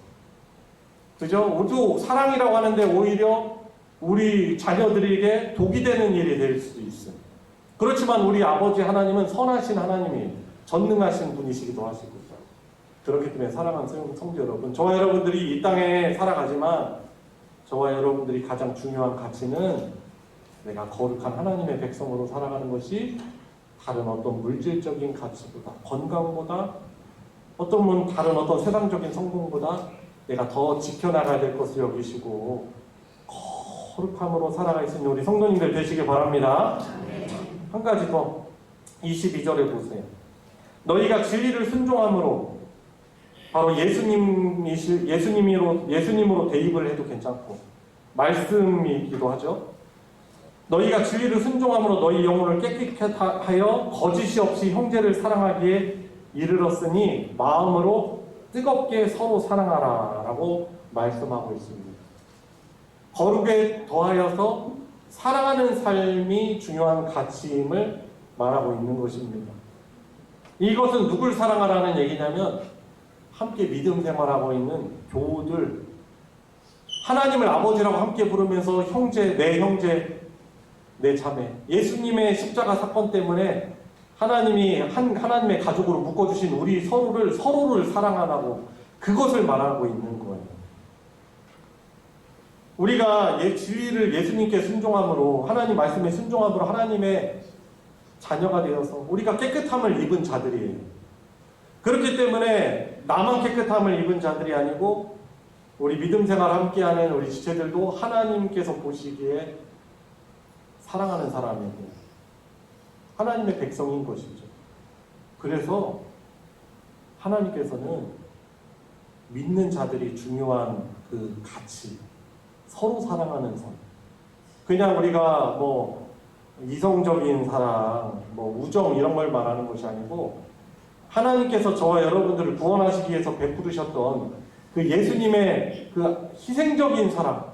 그죠? 우리도 사랑이라고 하는데 오히려 우리 자녀들에게 독이 되는 일이 될 수도 있어요. 그렇지만 우리 아버지 하나님은 선하신 하나님이에요. 전능하신 분이시기도 하시고. 그렇기 때문에 사랑하는 성도 여러분, 저와 여러분들이 이 땅에 살아가지만 저와 여러분들이 가장 중요한 가치는 내가 거룩한 하나님의 백성으로 살아가는 것이 다른 어떤 물질적인 가치보다, 건강보다, 다른 어떤 세상적인 성공보다 내가 더 지켜나가야 될 것을 여기시고 거룩함으로 살아가 있으니 우리 성도님들 되시길 바랍니다. 한 가지 더 22절에 보세요. 너희가 진리를 순종함으로, 바로 예수님으로 대입을 해도 괜찮고 말씀이기도 하죠. 너희가 진리를 순종함으로 너희 영혼을 깨끗하게 하여 거짓이 없이 형제를 사랑하기에 이르렀으니 마음으로 뜨겁게 서로 사랑하라 라고 말씀하고 있습니다. 거룩에 더하여서 사랑하는 삶이 중요한 가치임을 말하고 있는 것입니다. 이것은 누굴 사랑하라는 얘기냐면 함께 믿음 생활하고 있는 교우들, 하나님을 아버지라고 함께 부르면서 형제, 내 자매, 예수님의 십자가 사건 때문에 하나님의 가족으로 묶어주신 우리 서로를 사랑하라고, 그것을 말하고 있는 거예요. 우리가 진리를 예수님께 순종함으로, 하나님 말씀에 순종함으로 하나님의 자녀가 되어서 우리가 깨끗함을 입은 자들이에요. 그렇기 때문에 나만 깨끗함을 입은 자들이 아니고 우리 믿음 생활 함께하는 우리 지체들도 하나님께서 보시기에 사랑하는 사람이고 하나님의 백성인 것이죠. 그래서 하나님께서는 믿는 자들이 중요한 그 가치, 서로 사랑하는 삶, 그냥 우리가 이성적인 사랑, 우정 이런 걸 말하는 것이 아니고 하나님께서 저와 여러분들을 구원하시기 위해서 베푸르셨던 그 예수님의 그 희생적인 사랑,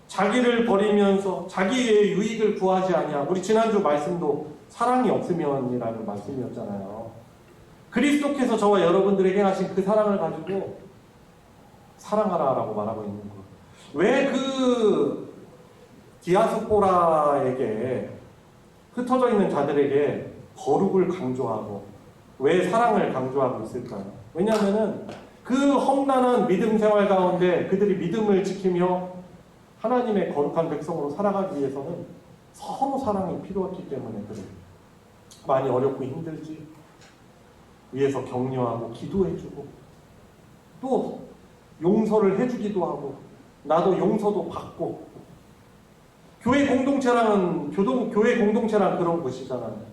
자기를 버리면서 자기의 유익을 구하지 아니하고, 우리 지난주 말씀도 사랑이 없으면이라는 말씀이었잖아요. 그리스도께서 저와 여러분들에게 행하신 그 사랑을 가지고 사랑하라라고 말하고 있는 거예요. 왜 그 디아스포라에게, 흩어져 있는 자들에게 거룩을 강조하고 왜 사랑을 강조하고 있을까요? 왜냐하면 그 험난한 믿음 생활 가운데 그들이 믿음을 지키며 하나님의 거룩한 백성으로 살아가기 위해서는 서로 사랑이 필요했기 때문에 그래요. 많이 어렵고 힘들지, 위에서 격려하고 기도해주고 또 용서를 해주기도 하고 나도 용서도 받고, 교회 공동체란 그런 곳이잖아요.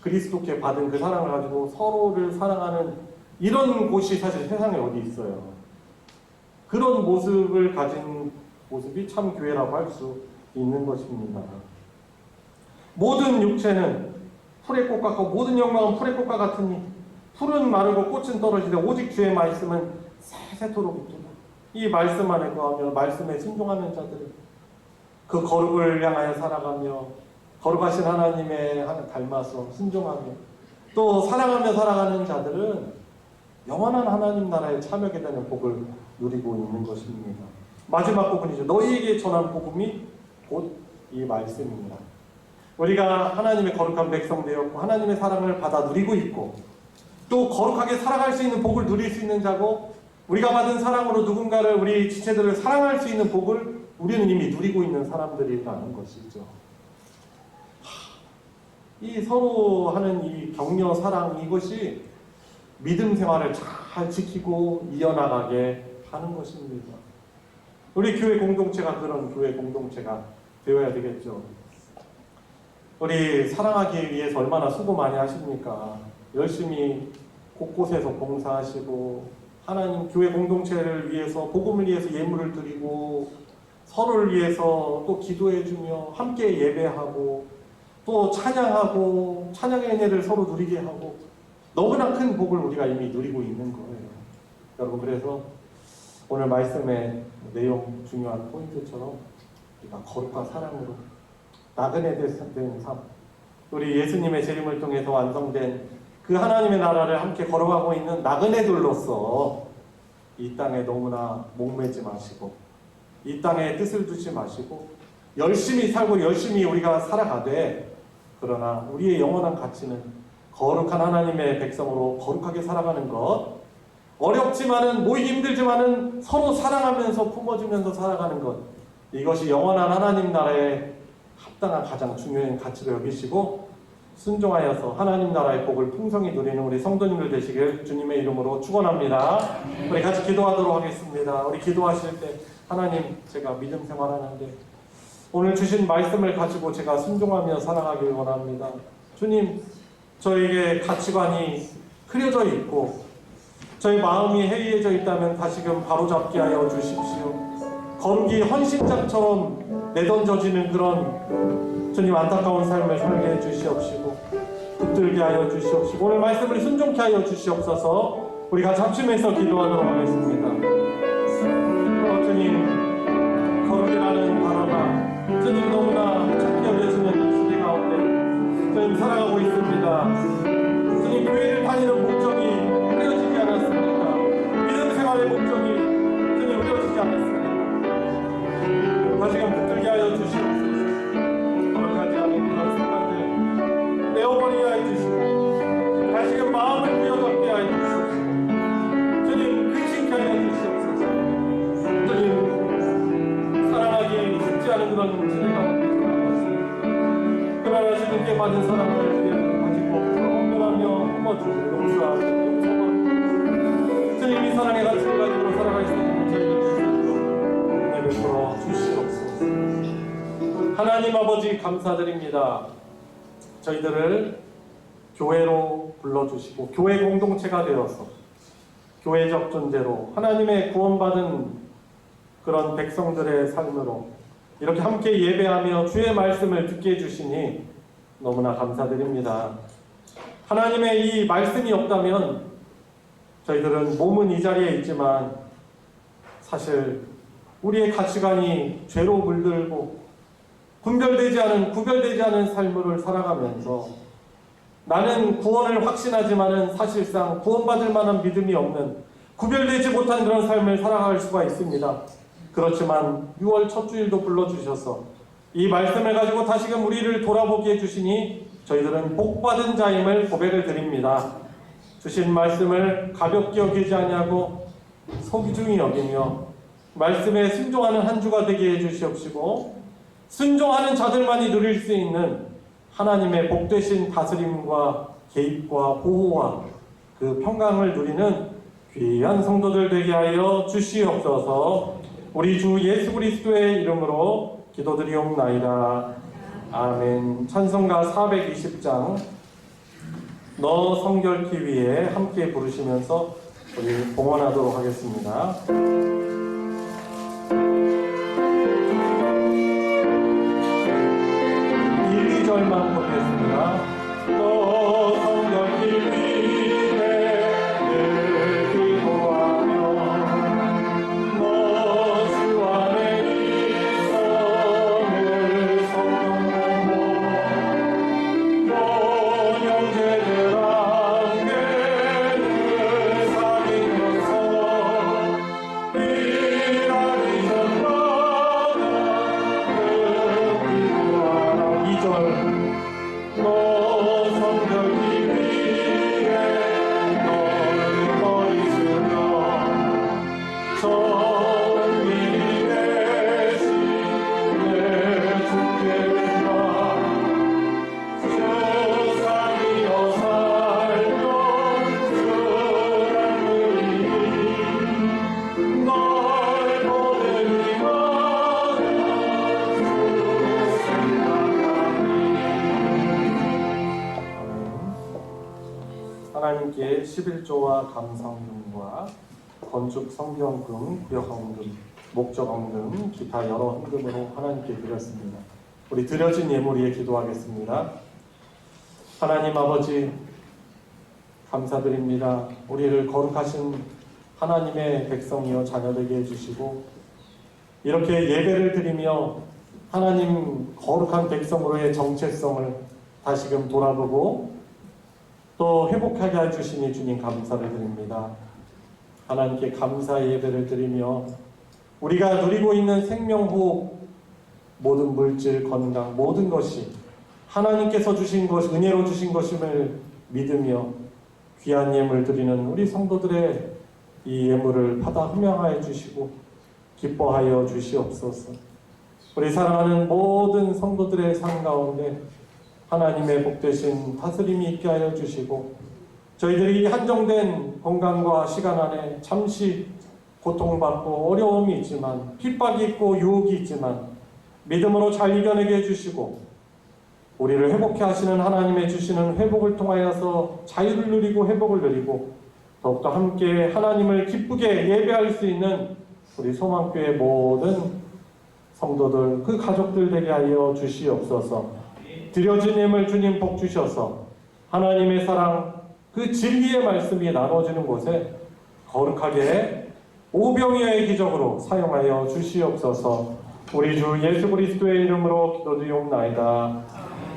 그리스도께 받은 그 사랑을 가지고 서로를 사랑하는 이런 곳이 사실 세상에 어디 있어요. 그런 모습을 가진 모습이 참 교회라고 할 수 있는 것입니다. 모든 육체는 풀의 꽃 같고 모든 영광은 풀의 꽃과 같으니 풀은 마르고 꽃은 떨어지되 오직 주의 말씀은 세세토록 있도다. 이 말씀 안에 거하며 말씀에 순종하는 자들은 그 거룩을 향하여 살아가며 거룩하신 하나님의 닮아서 순종하며 또 사랑하며 살아가는 자들은 영원한 하나님 나라에 참여하게 되는 복을 누리고 있는 것입니다. 마지막 부분이죠. 너희에게 전한 복음이 곧 이 말씀입니다. 우리가 하나님의 거룩한 백성 되었고 하나님의 사랑을 받아 누리고 있고 또 거룩하게 살아갈 수 있는 복을 누릴 수 있는 자고, 우리가 받은 사랑으로 누군가를, 우리 지체들을 사랑할 수 있는 복을 우리는 이미 누리고 있는 사람들이라는 것이죠. 이 서로 하는 이 격려, 사랑, 이것이 믿음 생활을 잘 지키고 이어나가게 하는 것입니다. 우리 교회 공동체가 그런 교회 공동체가 되어야 되겠죠. 우리 사랑하기 위해서 얼마나 수고 많이 하십니까? 열심히 곳곳에서 봉사하시고 하나님 교회 공동체를 위해서, 복음을 위해서 예물을 드리고 서로를 위해서 또 기도해주며 함께 예배하고 또 찬양하고 찬양의 은혜를 서로 누리게 하고, 너무나 큰 복을 우리가 이미 누리고 있는 거예요. 여러분, 그래서 오늘 말씀의 내용 중요한 포인트처럼 우리가 거룩한 사랑으로 나그네 된 삶, 우리 예수님의 재림을 통해서 완성된 그 하나님의 나라를 함께 걸어가고 있는 나그네들로서 이 땅에 너무나 목매지 마시고 이 땅에 뜻을 두지 마시고 열심히 살고 열심히 우리가 살아가되, 그러나 우리의 영원한 가치는 거룩한 하나님의 백성으로 거룩하게 살아가는 것, 어렵지만은 모이기 힘들지만은 서로 사랑하면서 품어주면서 살아가는 것, 이것이 영원한 하나님 나라의 합당한 가장 중요한 가치로 여기시고 순종하여서 하나님 나라의 복을 풍성히 누리는 우리 성도님들 되시길 주님의 이름으로 축원합니다. 우리 같이 기도하도록 하겠습니다. 우리 기도하실 때 하나님, 제가 믿음 생활하는데 오늘 주신 말씀을 가지고 제가 순종하며 살아가길 원합니다. 주님, 저에게 가치관이 흐려져 있고 저희 마음이 해이해져 있다면 다시금 바로잡게 하여 주십시오. 거룩이 헌신장처럼 내던져지는 그런 주님 안타까운 삶을 살게 해 주시옵시고 붙들게 하여 주시옵시고 오늘 말씀을 순종케 하여 주시옵소서. 우리 같이 합심해서 기도하도록 하겠습니다. 주님, 거룩이라는 단어가 주님 너무나 착히 여겨지는 이 시대 가운데 주님 살아가고 있습니다. 주님, 교회를 다니는 목적이 흐려지지 않았습니까? 믿음 생활의 목적이 주님 흐려지지 않았습니까? 다시금 붙들게 하여 주시옵소서. 거룩하지 않은 그런 습관들 내어버리게 하여 주시고 다시금 마음을 부여잡게 하여 주시옵소서. 주님, 근심케 하여 주시옵소서. 주님, 사랑하기 쉽지 않은 그런 시대 가운데 살아가십니다. 그러나 주님께 받은 사랑을 가지고 온전하며 품어주고 용서하고 용서하고 주님, 이 사랑의 가치를 가지고 살아갈 수 있는 저희들 은혜 베풀어 주시옵소서. 하나님 아버지, 감사드립니다. 저희들을 교회로 불러주시고 교회 공동체가 되어서 교회적 존재로 하나님의 구원받은 그런 백성들의 삶으로 이렇게 함께 예배하며 주의 말씀을 듣게 해주시니 너무나 감사드립니다. 하나님의 이 말씀이 없다면 저희들은 몸은 이 자리에 있지만 사실 우리의 가치관이 죄로 물들고 구별되지 않은 삶을 살아가면서 나는 구원을 확신하지만은 사실상 구원받을 만한 믿음이 없는 구별되지 못한 그런 삶을 살아갈 수가 있습니다. 그렇지만 6월 첫 주일도 불러주셔서 이 말씀을 가지고 다시금 우리를 돌아보게 해주시니 저희들은 복받은 자임을 고백을 드립니다. 주신 말씀을 가볍게 여기지 아니하고 소중히 여기며 말씀에 순종하는 한 주가 되게 해주시옵시고 순종하는 자들만이 누릴 수 있는 하나님의 복되신 다스림과 개입과 보호와 그 평강을 누리는 귀한 성도들 되게 하여 주시옵소서. 우리 주 예수 그리스도의 이름으로 기도드리옵나이다. 아멘. 찬송가 420장 너 성결케 위해 함께 부르시면서 우리 봉헌하도록 하겠습니다. 1, 2절만 보겠습니다. 너 성결케 위해 늘 기도하며 너 주 안에 있음을 성령하고 너 형제들 함께 늘 사귀면서 일하기 전마다 늘 기도하라. 2절 너 성결케 위해 널 버리시며 성민이 되신 내 주께가 세상이여 살면 주란 의인이 널 보내기마다 주 생각하니. 하나님께 11조와 감사헌금과 건축 성경금, 구역헌금, 목적헌금, 기타 여러 헌금으로 하나님께 드렸습니다. 우리 드려진 예물 위에 기도하겠습니다. 하나님 아버지, 감사드립니다. 우리를 거룩하신 하나님의 백성이여 자녀되게 해주시고 이렇게 예배를 드리며 하나님 거룩한 백성으로의 정체성을 다시금 돌아보고 또 회복하게 해주시니 주님 감사를 드립니다. 하나님께 감사의 예배를 드리며 우리가 누리고 있는 생명호흡, 모든 물질, 건강, 모든 것이 하나님께서 주신 것, 은혜로 주신 것임을 믿으며 귀한 예물 드리는 우리 성도들의 이 예물을 받아 흠양하여 주시고 기뻐하여 주시옵소서. 우리 사랑하는 모든 성도들의 삶 가운데 하나님의 복되신 다스림이 있게 하여 주시고 저희들이 한정된 건강과 시간 안에 잠시 고통받고 어려움이 있지만 핍박이 있고 유혹이 있지만 믿음으로 잘 이겨내게 해주시고 우리를 회복해 하시는 하나님의 주시는 회복을 통하여서 자유를 누리고 회복을 누리고 더욱더 함께 하나님을 기쁘게 예배할 수 있는 우리 소망교회 모든 성도들 그 가족들 되게 하여 주시옵소서. 드려진 예물 주님 복 주셔서 하나님의 사랑 그 진리의 말씀이 나눠지는 곳에 거룩하게 오병이어의 기적으로 사용하여 주시옵소서. 우리 주 예수 그리스도의 이름으로 기도드리옵나이다.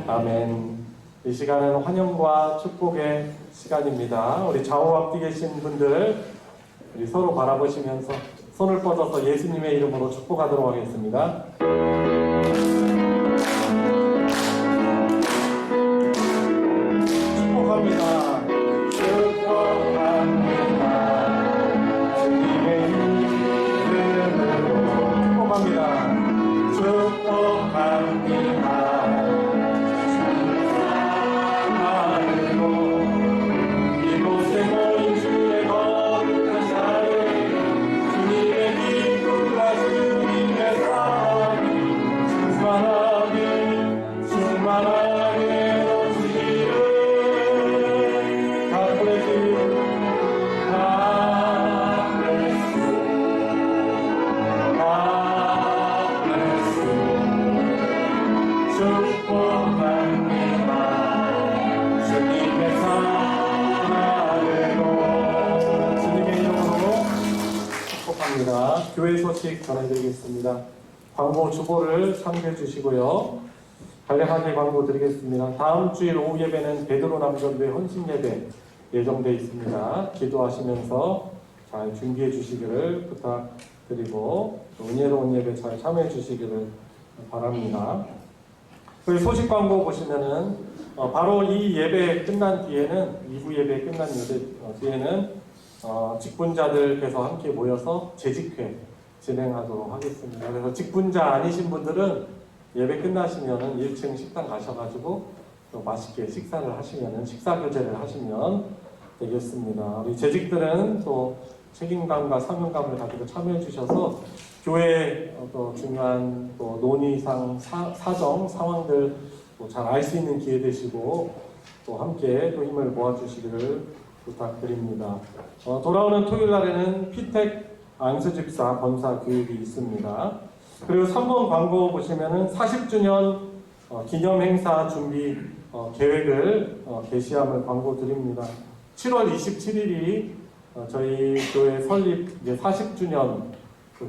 아멘. 이 시간은 환영과 축복의 시간입니다. 우리 좌우 앞뒤 계신 분들 우리 서로 바라보시면서 손을 뻗어서 예수님의 이름으로 축복하도록 하겠습니다. 축복합니다. 축복합니다. 주님의 이름으로 축복합니다. 축복합니다. 교회 소식 전해드리겠습니다. 광고 주보를 참고해 주시고요. 간략하게 광고 드리겠습니다. 다음 주일 오후 예배는 베드로 남전도의 헌신 예배 예정되어 있습니다. 기도하시면서 잘 준비해 주시기를 부탁드리고 은혜로운 예배 잘 참여해 주시기를 바랍니다. 그 소식 광고 보시면은 바로 이 예배 끝난 뒤에는 2부 예배 끝난 뒤에는 직분자들께서 함께 모여서 재직회 진행하도록 하겠습니다. 그래서 직분자 아니신 분들은 예배 끝나시면은 1층 식당 가셔가지고 또 맛있게 식사를 하시면은 식사 교제를 하시면 되겠습니다. 우리 재직들은 또 책임감과 사명감을 가지고 참여해 주셔서 교회의 또 중요한 또 논의상 사정 상황들 잘 알 수 있는 기회 되시고 또 함께 또 힘을 모아주시기를 부탁드립니다. 돌아오는 토요일 날에는 피택 안수집사 권사 교육이 있습니다. 그리고 3번 광고 보시면은 40주년 기념 행사 준비 계획을 게시함을 광고 드립니다. 7월 27일이 저희 교회 설립 40주년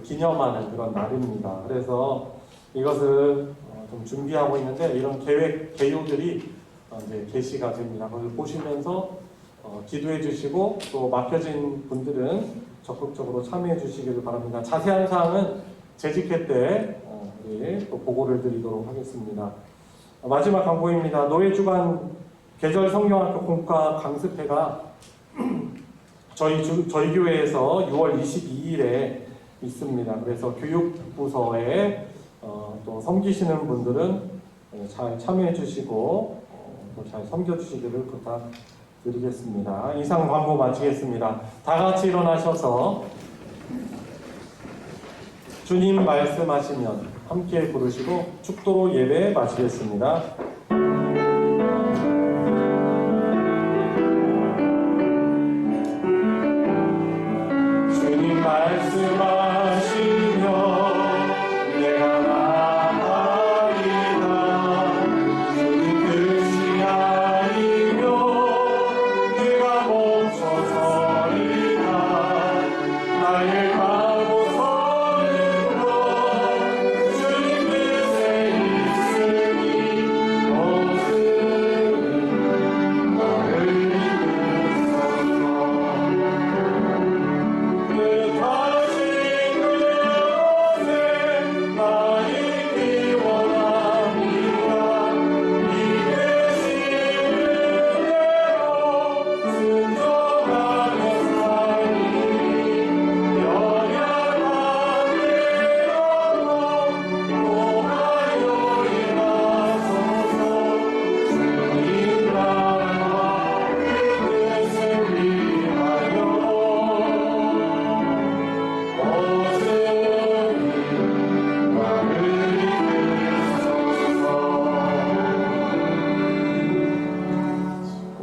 기념하는 그런 날입니다. 그래서 이것을 좀 준비하고 있는데 이런 계획 개요들이 이제 게시가 됩니다. 그걸 보시면서 기도해 주시고 또 맡겨진 분들은 적극적으로 참여해 주시기를 바랍니다. 자세한 사항은 재직회 때 우리 또 보고를 드리도록 하겠습니다. 마지막 광고입니다. 노예주간 계절 성경학교 공과 강습회가 저희 교회에서 6월 22일에 있습니다. 그래서 교육부서에 또 섬기시는 분들은 잘 참여해 주시고 또 잘 섬겨 주시기를 부탁드리겠습니다. 이상 광고 마치겠습니다. 다 같이 일어나셔서 주님 말씀하시면 함께 부르시고 축도로 예배 마치겠습니다. 주님 말씀하시면 내가 나가리라. 주님 뜻이 아니면 내가 멈춰서리라. 나의 가고 서는 것 주님 뜻에 있으니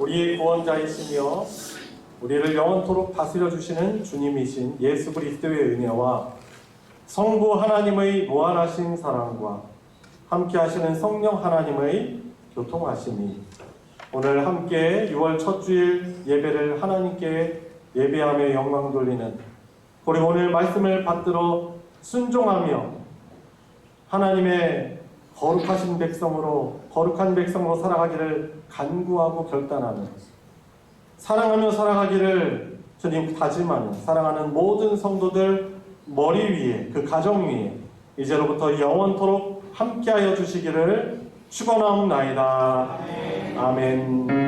우리의 구원자이시며 우리를 영원토록 다스려 주시는 주님이신 예수 그리스도의 은혜와 성부 하나님의 무한하신 사랑과 함께 하시는 성령 하나님의 교통하심이 오늘 함께 6월 첫 주일 예배를 하나님께 예배하며 영광 돌리는 그리고 오늘 말씀을 받들어 순종하며 하나님의 거룩한 백성으로 살아가기를 간구하고 결단하는 사랑하며 살아가기를 주님 다짐하는 사랑하는 모든 성도들 머리 위에 그 가정 위에 이제로부터 영원토록 함께하여 주시기를 축원하옵나이다. 아멘.